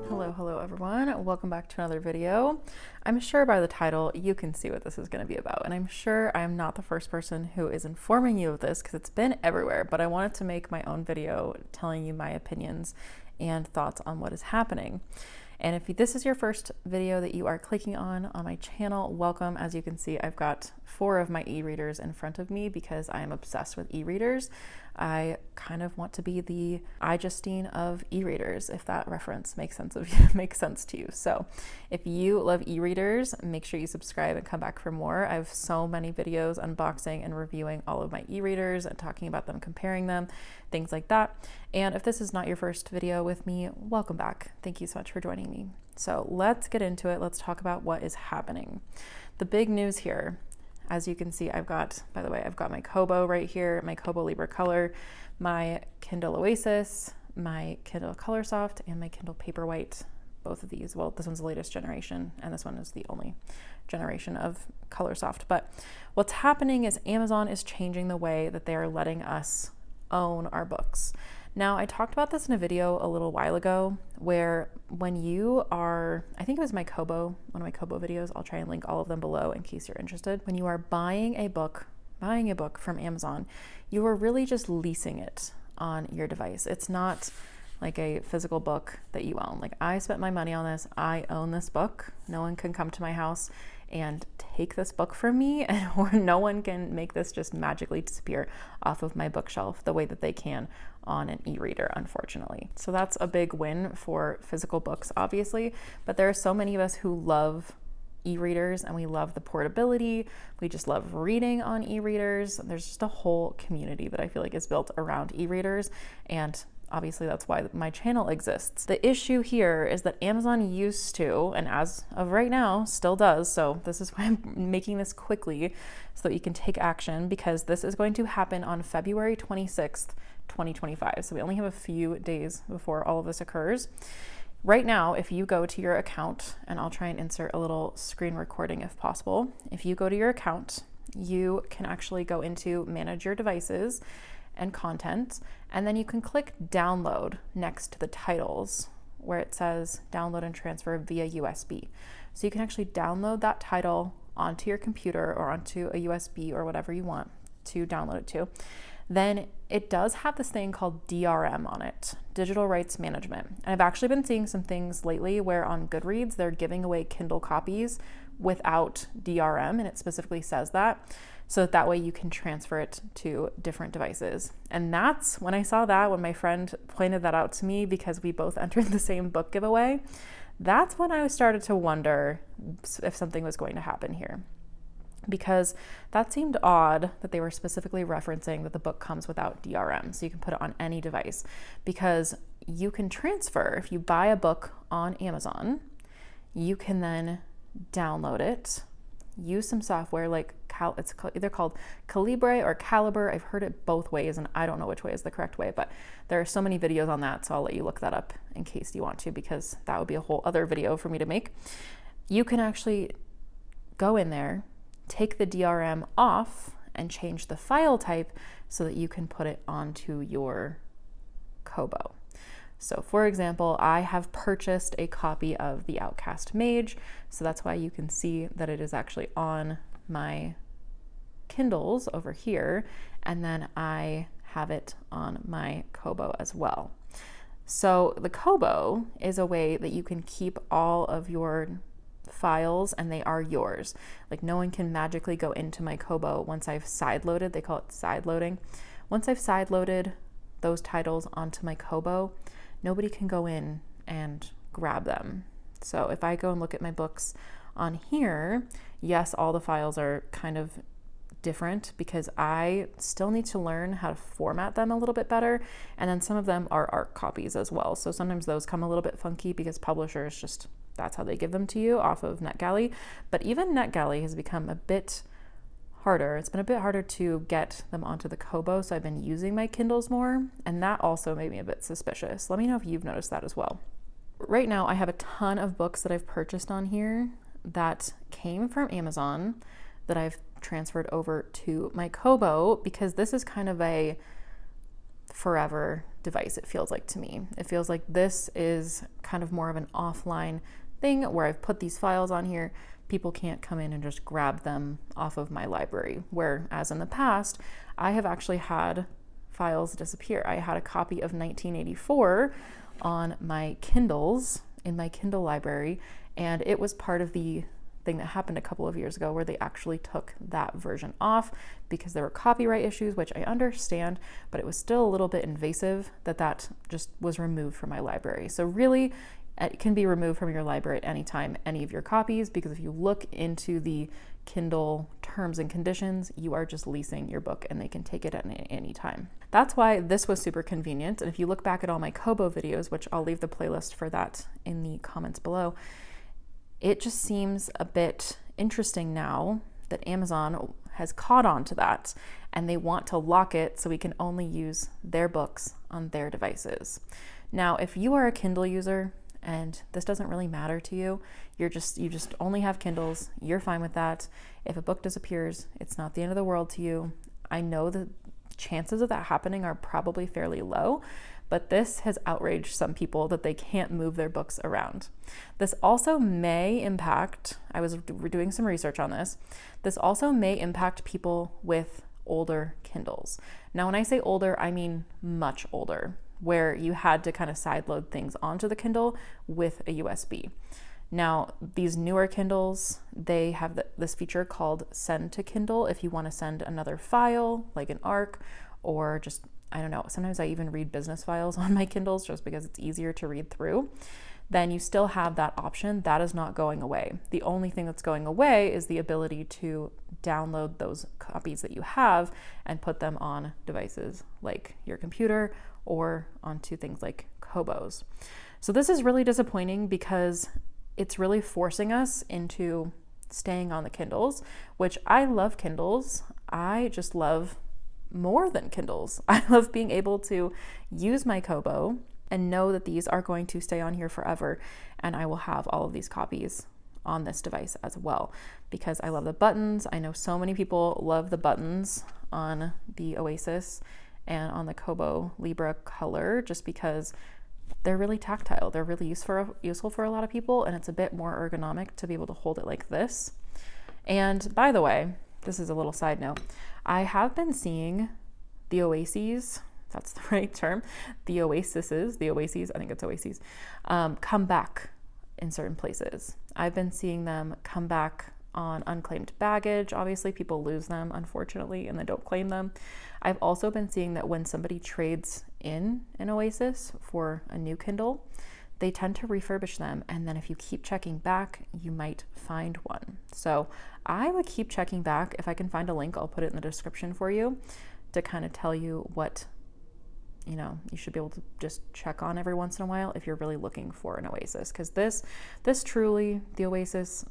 Hello everyone, welcome back to another video. I'm sure by the title you can see what this is going to be about, and I'm sure I'm not the first person who is informing you of this because it's been everywhere, but I wanted to make my own video telling you my opinions and thoughts on what is happening. And if this is your first video that you are clicking on my channel, welcome. As you can see, I've got 4 of my e-readers in front of me because I am obsessed with e-readers. I kind of want to be the iJustine of e-readers, if that reference makes sense to you. So if you love e-readers, make sure you subscribe and come back for more. I have so many videos unboxing and reviewing all of my e-readers and talking about them, comparing them, things like that. And if this is not your first video with me, welcome back. Thank you so much for joining me. So let's get into it. Let's talk about what is happening. The big news here, as you can see, I've got my Kobo right here, my Kobo Libra Color, my Kindle Oasis, my Kindle Colorsoft, and my Kindle Paperwhite. Both of these, well, this one's the latest generation, and this one is the only generation of Colorsoft. But what's happening is Amazon is changing the way that they are letting us own our books. Now, I talked about this in a video a little while ago where when you are, I think it was my Kobo, one of my Kobo videos, I'll try and link all of them below in case you're interested. When you are buying a book from Amazon, you are really just leasing it on your device. It's not like a physical book that you own. Like, I spent my money on this, I own this book. No one can come to my house and take this book from me, or no one can make this just magically disappear off of my bookshelf the way that they can on an e-reader, unfortunately. So that's a big win for physical books, obviously, but there are so many of us who love e-readers and we love the portability. We just love reading on e-readers. There's just a whole community that I feel like is built around e-readers, and obviously that's why my channel exists. The issue here is that Amazon used to, and as of right now still does, so this is why I'm making this quickly so that you can take action, because this is going to happen on February 26th, 2025. So we only have a few days before all of this occurs. Right now, if you go to your account, and I'll try and insert a little screen recording if possible. If you go to your account, you can actually go into manage your devices and content, and then you can click download next to the titles where it says download and transfer via USB. So you can actually download that title onto your computer or onto a USB or whatever you want to download it to. Then it does have this thing called DRM on it, Digital Rights Management. And I've actually been seeing some things lately where on Goodreads, they're giving away Kindle copies without DRM, and it specifically says that, so that way you can transfer it to different devices. And that's when I saw that, when my friend pointed that out to me, because we both entered the same book giveaway, that's when I started to wonder if something was going to happen here. Because that seemed odd that they were specifically referencing that the book comes without DRM, so you can put it on any device. Because you can transfer, if you buy a book on Amazon, you can then download it, use some software like it's either called Calibre or Caliber. I've heard it both ways, and I don't know which way is the correct way, but there are so many videos on that, so I'll let you look that up in case you want to, because that would be a whole other video for me to make. You can actually go in there, take the DRM off, and change the file type so that you can put it onto your Kobo. So for example, I have purchased a copy of The Outcast Mage, so that's why you can see that it is actually on my Kindles over here, and then I have it on my Kobo as well. So the Kobo is a way that you can keep all of your files, and they are yours. Like, no one can magically go into my Kobo once I've sideloaded, they call it side loading. Once I've sideloaded those titles onto my Kobo, nobody can go in and grab them. So if I go and look at my books on here, yes, all the files are kind of different because I still need to learn how to format them a little bit better. And then some of them are art copies as well. So sometimes those come a little bit funky because publishers just, that's how they give them to you off of NetGalley. But even NetGalley has become a bit harder. It's been a bit harder to get them onto the Kobo, so I've been using my Kindles more, and that also made me a bit suspicious. Let me know if you've noticed that as well. Right now, I have a ton of books that I've purchased on here that came from Amazon that I've transferred over to my Kobo, because this is kind of a forever device, it feels like to me. It feels like this is kind of more of an offline thing where I've put these files on here. People can't come in and just grab them off of my library. Whereas in the past, I have actually had files disappear. I had a copy of 1984 on my Kindles in my Kindle library, and it was part of the thing that happened a couple of years ago where they actually took that version off because there were copyright issues, which I understand, but it was still a little bit invasive that just was removed from my library. So really, it can be removed from your library at any time, any of your copies, because if you look into the Kindle terms and conditions, you are just leasing your book and they can take it at any time. That's why this was super convenient. And if you look back at all my Kobo videos, which I'll leave the playlist for that in the comments below, it just seems a bit interesting now that Amazon has caught on to that and they want to lock it so we can only use their books on their devices. Now, if you are a Kindle user and this doesn't really matter to you, you just only have Kindles, you're fine with that. If a book disappears, it's not the end of the world to you. I know the chances of that happening are probably fairly low, but this has outraged some people that they can't move their books around. This also may impact, I was doing some research on this, this also may impact people with older Kindles. Now, when I say older, I mean much older, where you had to kind of sideload things onto the Kindle with a USB. Now, these newer Kindles, they have this feature called Send to Kindle. If you want to send another file, like an ARC, or just, I don't know, sometimes I even read business files on my Kindles just because it's easier to read through, then you still have that option. That is not going away. The only thing that's going away is the ability to download those copies that you have and put them on devices like your computer or onto things like Kobos. So this is really disappointing because it's really forcing us into staying on the Kindles, which I love Kindles. I just love more than Kindles. I love being able to use my Kobo and know that these are going to stay on here forever, and I will have all of these copies on this device as well because I love the buttons. I know so many people love the buttons on the Oasis and on the Kobo Libra color just because they're really tactile. They're really useful for a lot of people, and it's a bit more ergonomic to be able to hold it like this. And by the way, this is a little side note, I have been seeing the Oases, that's the right term, the Oases, I think it's Oases, come back in certain places. I've been seeing them come back on unclaimed baggage. Obviously, people lose them, unfortunately, and they don't claim them. I've also been seeing that when somebody trades in an Oasis for a new Kindle, they tend to refurbish them, and then if you keep checking back, you might find one. So I would keep checking back. If I can find a link, I'll put it in the description for you to kind of tell you what, you know, you should be able to just check on every once in a while if you're really looking for an Oasis, because this truly, the Oasis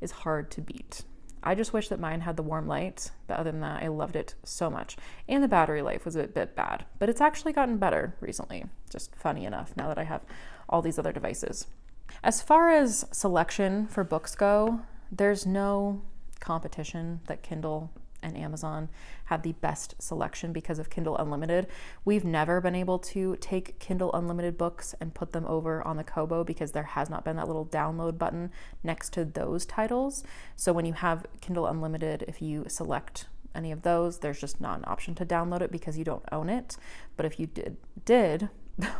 is hard to beat. I just wish that mine had the warm light, but other than that, I loved it so much. And the battery life was a bit bad, but it's actually gotten better recently. Just funny enough, now that I have all these other devices. As far as selection for books go, there's no competition that Kindle and Amazon have the best selection because of Kindle Unlimited. We've never been able to take Kindle Unlimited books and put them over on the Kobo because there has not been that little download button next to those titles. So when you have Kindle Unlimited, if you select any of those, there's just not an option to download it because you don't own it. But if you did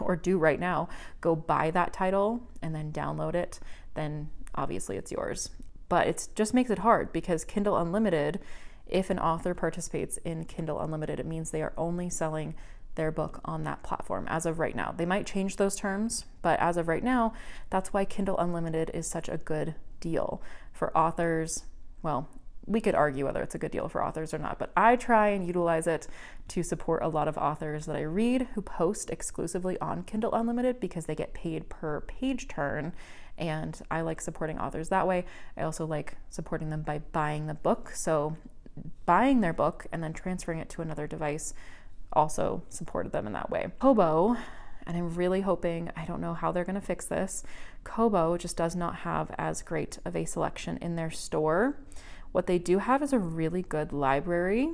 or do right now, go buy that title and then download it, then obviously it's yours. But it just makes it hard because Kindle Unlimited, if an author participates in Kindle Unlimited, it means they are only selling their book on that platform as of right now. They might change those terms, but as of right now, that's why Kindle Unlimited is such a good deal for authors. Well, we could argue whether it's a good deal for authors or not, but I try and utilize it to support a lot of authors that I read who post exclusively on Kindle Unlimited because they get paid per page turn, and I like supporting authors that way. I also like supporting them by buying the book, so buying their book and then transferring it to another device also supported them in that way. Kobo, and I'm really hoping, I don't know how they're going to fix this, Kobo just does not have as great of a selection in their store. What they do have is a really good library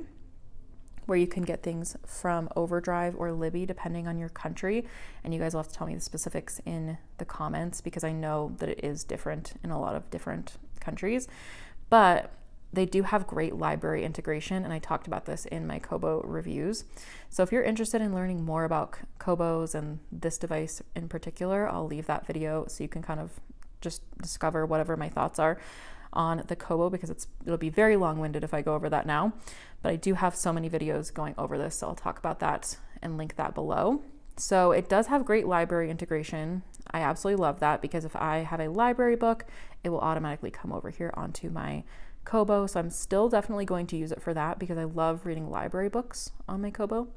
where you can get things from Overdrive or Libby, depending on your country. And you guys will have to tell me the specifics in the comments, because I know that it is different in a lot of different countries. But they do have great library integration, and I talked about this in my Kobo reviews. So if you're interested in learning more about Kobos and this device in particular, I'll leave that video so you can kind of just discover whatever my thoughts are on the Kobo, because it'll be very long-winded if I go over that now. But I do have so many videos going over this, so I'll talk about that and link that below. So it does have great library integration. I absolutely love that, because if I have a library book, it will automatically come over here onto my Kobo. So I'm still definitely going to use it for that, because I love reading library books on my Kobo.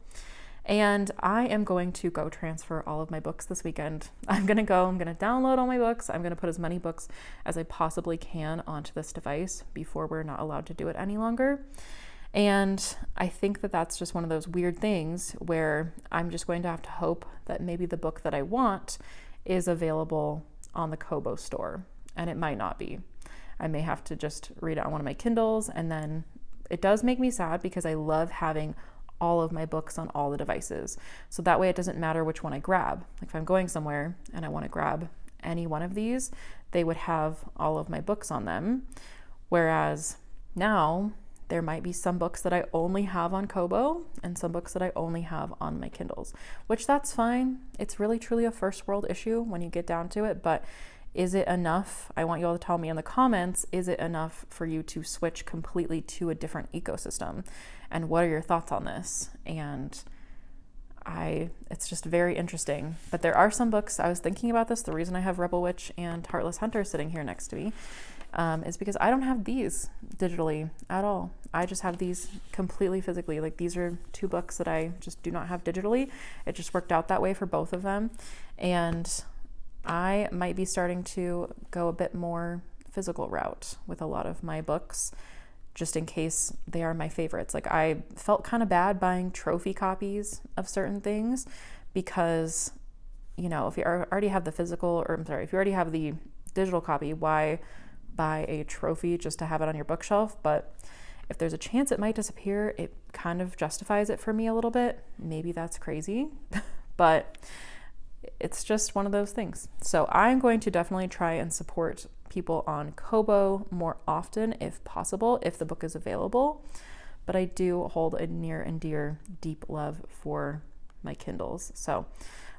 And I am going to go transfer all of my books this weekend. I'm going to download all my books. I'm going to put as many books as I possibly can onto this device before we're not allowed to do it any longer. And I think that that's just one of those weird things where I'm just going to have to hope that maybe the book that I want is available on the Kobo store, and it might not be. I may have to just read it on one of my Kindles, and then it does make me sad because I love having all of my books on all the devices. So that way it doesn't matter which one I grab. Like if I'm going somewhere and I want to grab any one of these, they would have all of my books on them. Whereas now there might be some books that I only have on Kobo and some books that I only have on my Kindles, which that's fine. It's really truly a first world issue when you get down to it, but is it enough? I want you all to tell me in the comments, is it enough for you to switch completely to a different ecosystem? And what are your thoughts on this? And it's just very interesting. But there are some books, I was thinking about this, the reason I have Rebel Witch and Heartless Hunter sitting here next to me is because I don't have these digitally at all. I just have these completely physically. Like these are two books that I just do not have digitally. It just worked out that way for both of them. And I might be starting to go a bit more physical route with a lot of my books, just in case they are my favorites. Like I felt kind of bad buying trophy copies of certain things because, you know, if you already have the if you already have the digital copy, why buy a trophy just to have it on your bookshelf? But if there's a chance it might disappear, it kind of justifies it for me a little bit. Maybe that's crazy, but it's just one of those things. So I'm going to definitely try and support people on Kobo more often if possible, if the book is available. But I do hold a near and dear deep love for my Kindles. So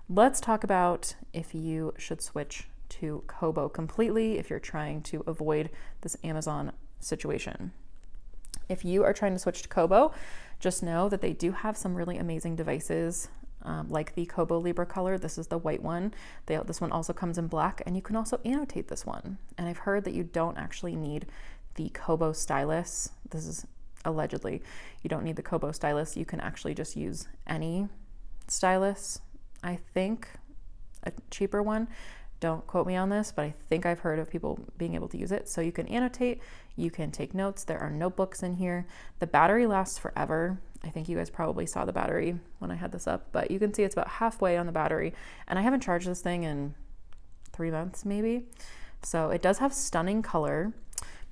let's talk about if you should switch to Kobo completely if you're trying to avoid this Amazon situation. If you are trying to switch to Kobo, just know that they do have some really amazing devices. Like the Kobo Libra color. This is the white one. This one also comes in black, and you can also annotate this one. And I've heard that you don't actually need the Kobo stylus. This is allegedly. You don't need the Kobo stylus. You can actually just use any stylus. I think a cheaper one. Don't quote me on this, but I think I've heard of people being able to use it. So you can annotate, you can take notes. There are notebooks in here. The battery lasts forever. I think you guys probably saw the battery when I had this up, but you can see it's about halfway on the battery. And I haven't charged this thing in 3 months maybe. So it does have stunning color.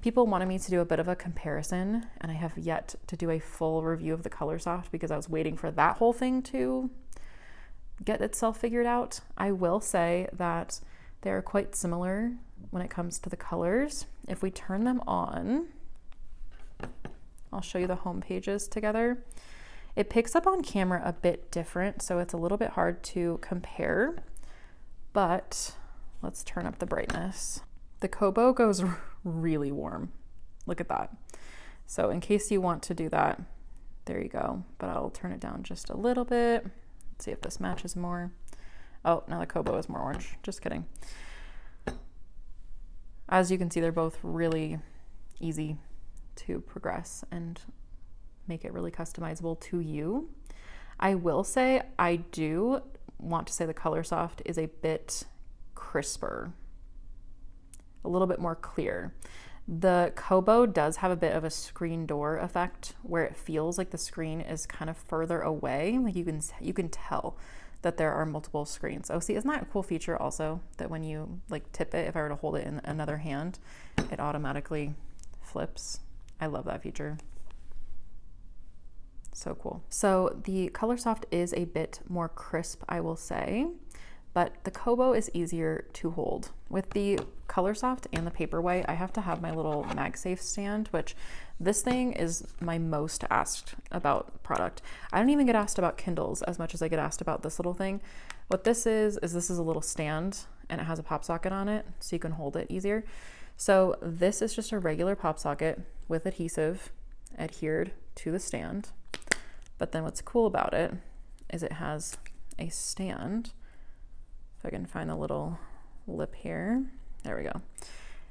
People wanted me to do a bit of a comparison, and I have yet to do a full review of the Colorsoft because I was waiting for that whole thing to get itself figured out. I will say that they are quite similar when it comes to the colors. If we turn them on, I'll show you the home pages together. It picks up on camera a bit different, so it's a little bit hard to compare, but let's turn up the brightness. The Kobo goes really warm. Look at that. So in case you want to do that, there you go. But I'll turn it down just a little bit. Let's see if this matches more. Oh, now the Kobo is more orange. Just kidding. As you can see, they're both really easy to progress and make it really customizable to you. I will say I do want to say the Colorsoft is a bit crisper, a little bit more clear. The Kobo does have a bit of a screen door effect where it feels like the screen is kind of further away. Like you can tell that there are multiple screens. Oh, see, isn't that a cool feature also that when you like tip it, if I were to hold it in another hand, it automatically flips. I love that feature. So cool. So the Colorsoft is a bit more crisp, I will say, but the Kobo is easier to hold. With the Colorsoft and the Paperwhite, I have to have my little MagSafe stand, which this thing is my most asked about product. I don't even get asked about Kindles as much as I get asked about this little thing. What this is this is a little stand and it has a pop socket on it so you can hold it easier. So this is just a regular pop socket with adhesive adhered to the stand. But then what's cool about it is it has a stand. If I can find the little lip here. There we go.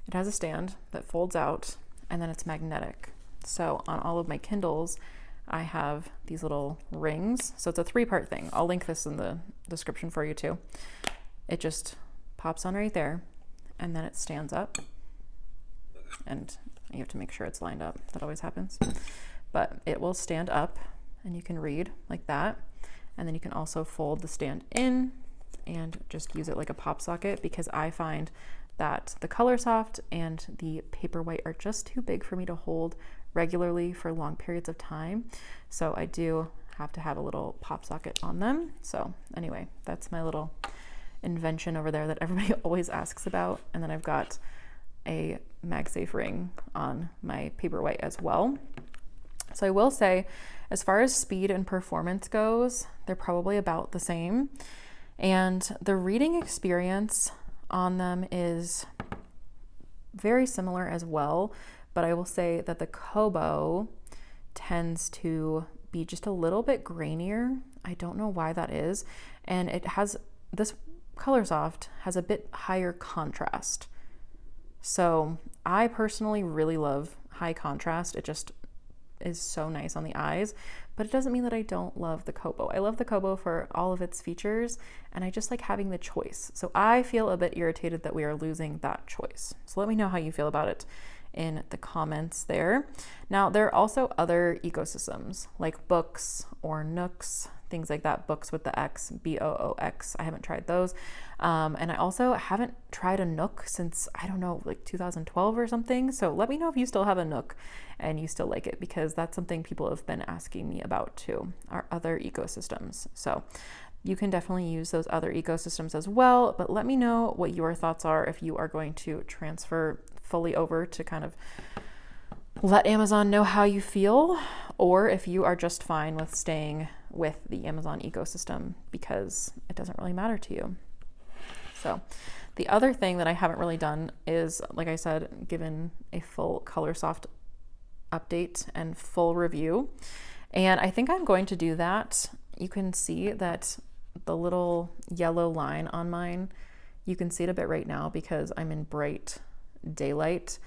It has a stand that folds out and then it's magnetic. So on all of my Kindles, I have these little rings. So it's a 3-part thing. I'll link this in the description for you too. It just pops on right there and then it stands up. And you have to make sure it's lined up. That always happens. But it will stand up and you can read like that. And then you can also fold the stand in and just use it like a pop socket, because I find that the Colorsoft and the Paperwhite are just too big for me to hold regularly for long periods of time. So I do have to have a little pop socket on them. So anyway, that's my little invention over there that everybody always asks about. And then I've got a MagSafe ring on my Paperwhite as well. So I will say, as far as speed and performance goes, they're probably about the same. And the reading experience on them is very similar as well, but I will say that the Kobo tends to be just a little bit grainier. I don't know why that is. And it has, this Colorsoft has a bit higher contrast. So I personally really love high contrast. It just is so nice on the eyes, but it doesn't mean that I don't love the Kobo. I love the Kobo for all of its features, and I just like having the choice. So I feel a bit irritated that we are losing that choice. So let me know how you feel about it in the comments there. Now, there are also other ecosystems like Books or Nooks, things like that. Books with the X, Books. I haven't tried those. And I also haven't tried a Nook since, I don't know, like 2012 or something. So let me know if you still have a Nook and you still like it, because that's something people have been asking me about too, our other ecosystems. So you can definitely use those other ecosystems as well, but let me know what your thoughts are if you are going to transfer fully over to kind of let Amazon know how you feel, or if you are just fine with staying with the Amazon ecosystem because it doesn't really matter to you. So the other thing that I haven't really done is, like I said, given a full Colorsoft update and full review. And I think I'm going to do that. You can see that the little yellow line on mine, you can see it a bit right now because I'm in bright daylight,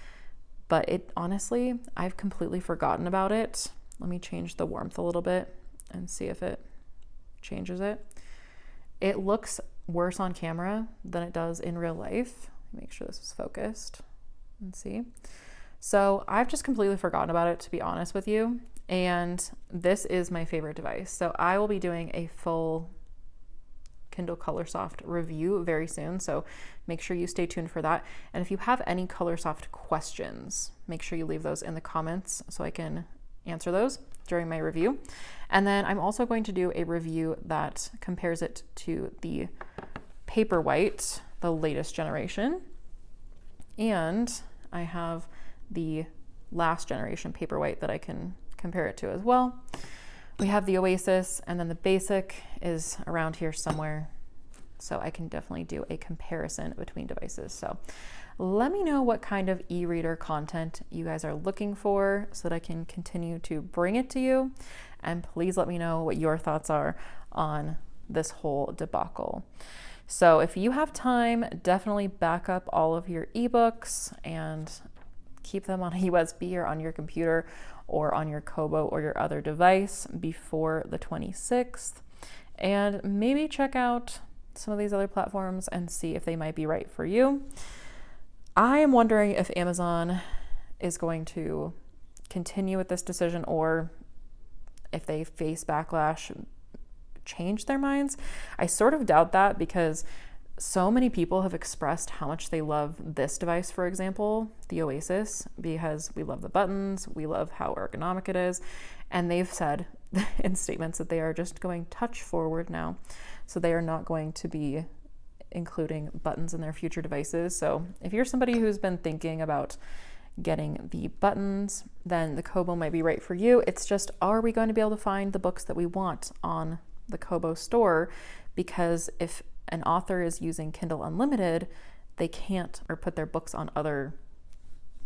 but it honestly, I've completely forgotten about it. Let me change the warmth a little bit and see if it changes it. It looks worse on camera than it does in real life. Make sure this is focused and see. So I've just completely forgotten about it, to be honest with you. And this is my favorite device. So I will be doing a full Kindle Colorsoft review very soon. So make sure you stay tuned for that. And if you have any Colorsoft questions, make sure you leave those in the comments so I can answer those during my review. And then I'm also going to do a review that compares it to the Paperwhite, the latest generation. And I have the last generation Paperwhite that I can compare it to as well. We have the Oasis, and then the Basic is around here somewhere. So I can definitely do a comparison between devices. So let me know what kind of e-reader content you guys are looking for so that I can continue to bring it to you. And please let me know what your thoughts are on this whole debacle. So if you have time, definitely back up all of your ebooks and keep them on a USB or on your computer or on your Kobo or your other device before the 26th. And maybe check out some of these other platforms and see if they might be right for you. I am wondering if Amazon is going to continue with this decision, or if they face backlash, change their minds. I sort of doubt that, because so many people have expressed how much they love this device, for example, the Oasis, because we love the buttons, we love how ergonomic it is, and they've said in statements that they are just going touch forward now. So they are not going to be including buttons in their future devices. So if you're somebody who's been thinking about getting the buttons, then the Kobo might be right for you. It's just, are we going to be able to find the books that we want on the Kobo store? Because if an author is using Kindle Unlimited, they can't or put their books on other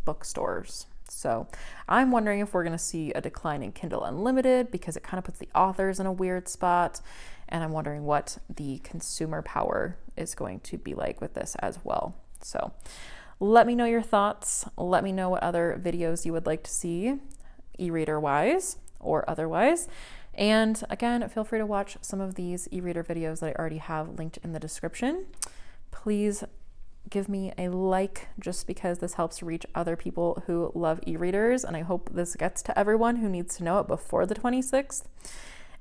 bookstores. So I'm wondering if we're going to see a decline in Kindle Unlimited because it kind of puts the authors in a weird spot. And I'm wondering what the consumer power is going to be like with this as well. So let me know your thoughts. Let me know what other videos you would like to see, e-reader wise or otherwise. And again, feel free to watch some of these e-reader videos that I already have linked in the description. Please give me a like just because this helps reach other people who love e-readers. And I hope this gets to everyone who needs to know it before the 26th.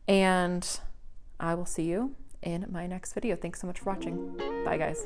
And I will see you in my next video. Thanks so much for watching. Bye, guys.